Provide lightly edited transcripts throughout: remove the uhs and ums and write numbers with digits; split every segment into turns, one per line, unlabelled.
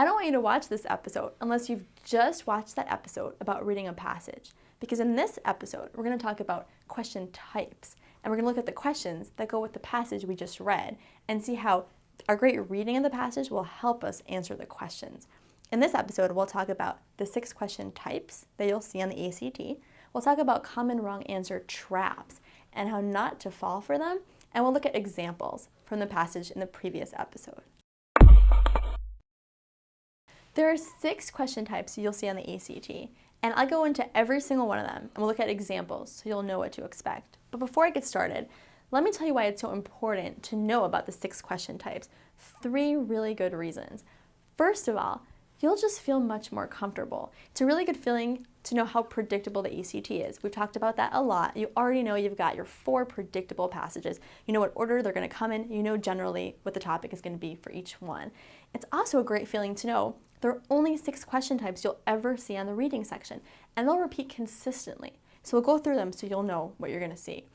I don't want you to watch this episode unless you've just watched that episode about reading a passage. Because in this episode, we're going to talk about question types. And we're going to look at the questions that go with the passage we just read and see how our great reading of the passage will help us answer the questions. In this episode, we'll talk about the 6 question types that you'll see on the ACT. We'll talk about common wrong answer traps and how not to fall for them. And we'll look at examples from the passage in the previous episode. There are 6 question types you'll see on the ACT, and I'll go into every single one of them, and we'll look at examples so you'll know what to expect. But before I get started, let me tell you why it's so important to know about the 6 question types. 3 really good reasons. First of all, you'll just feel much more comfortable. It's a really good feeling to know how predictable the ACT is. We've talked about that a lot. You already know you've got your 4 predictable passages. You know what order they're going to come in. You know generally what the topic is going to be for each one. It's also a great feeling to know there are only 6 question types you'll ever see on the reading section, and they'll repeat consistently. So we'll go through them so you'll know what you're going to see.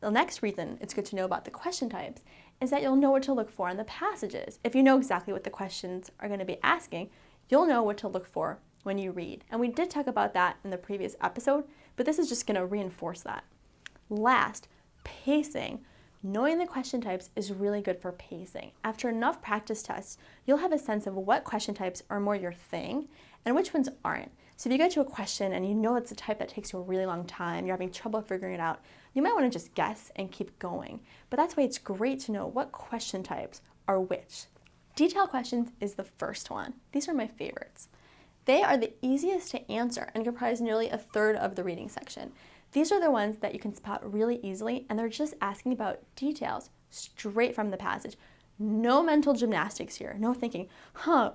The next reason it's good to know about the question types is that you'll know what to look for in the passages. If you know exactly what the questions are going to be asking, you'll know what to look for when you read. And we did talk about that in the previous episode, but this is just going to reinforce that. Last, pacing. Knowing the question types is really good for pacing. After enough practice tests, you'll have a sense of what question types are more your thing and which ones aren't. So if you get to a question and you know it's a type that takes you a really long time, you're having trouble figuring it out, you might want to just guess and keep going. But that's why it's great to know what question types are which. Detail questions is the first one. These are my favorites. They are the easiest to answer and comprise nearly a third of the reading section. These are the ones that you can spot really easily, and they're just asking about details straight from the passage. No mental gymnastics here, no thinking,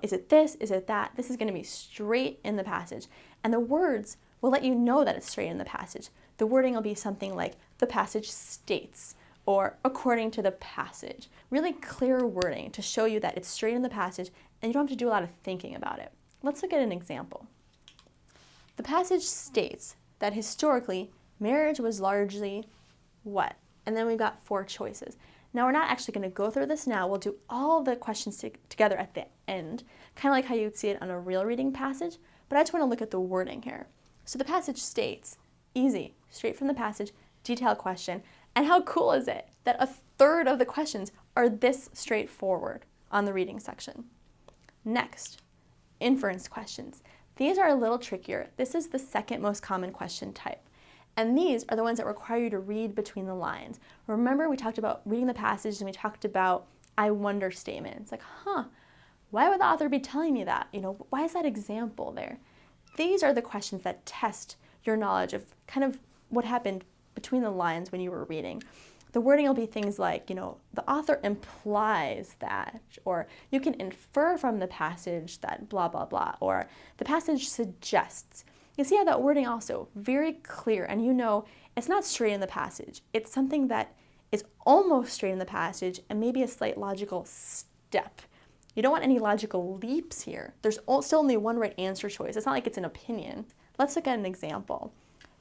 is it this, is it that? This is going to be straight in the passage. And the words will let you know that it's straight in the passage. The wording will be something like, the passage states, or according to the passage. Really clear wording to show you that it's straight in the passage, and you don't have to do a lot of thinking about it. Let's look at an example. The passage states that historically, marriage was largely what? And then we've got 4 choices. Now we're not actually going to go through this now. We'll do all the questions together at the end, kind of like how you'd see it on a real reading passage, but I just want to look at the wording here. So the passage states, easy, straight from the passage, detailed question, and how cool is it that a third of the questions are this straightforward on the reading section. Next, inference questions. These are a little trickier. This is the second most common question type. And these are the ones that require you to read between the lines. Remember, we talked about reading the passage and we talked about I wonder statements. Like, why would the author be telling me that? Why is that example there? These are the questions that test your knowledge of kind of what happened between the lines when you were reading. The wording will be things like, the author implies that, or you can infer from the passage that blah, blah, blah, or the passage suggests. You see how that wording also very clear, and it's not straight in the passage. It's something that is almost straight in the passage and maybe a slight logical step. You don't want any logical leaps here. There's still only one right answer choice. It's not like it's an opinion. Let's look at an example.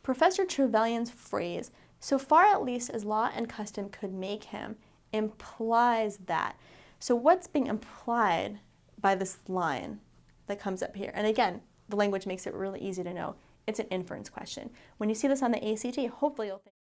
Professor Trevelyan's phrase, so far at least as law and custom could make him, implies that. So what's being implied by this line that comes up here? And again, the language makes it really easy to know. It's an inference question. When you see this on the ACT, hopefully you'll think